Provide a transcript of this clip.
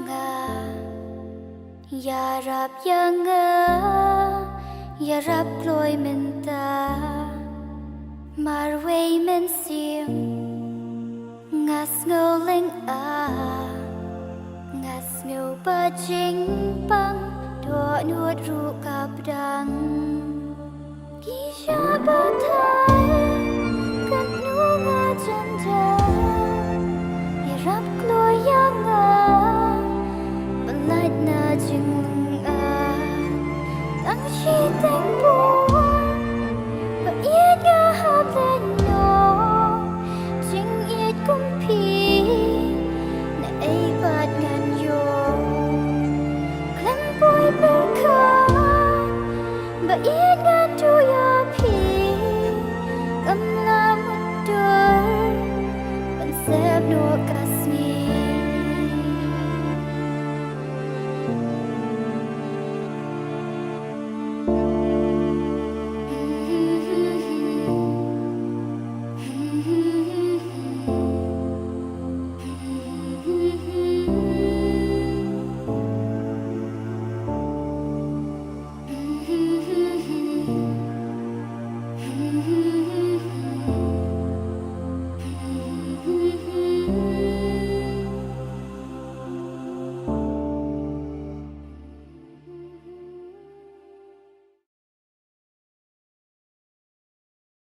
nga ya rap yang ya rap loi men ta mar wei men sim ngas ngô linh ngas ngô ba chính băng đua nuốt ru cặp đắng kỳ cha ba tha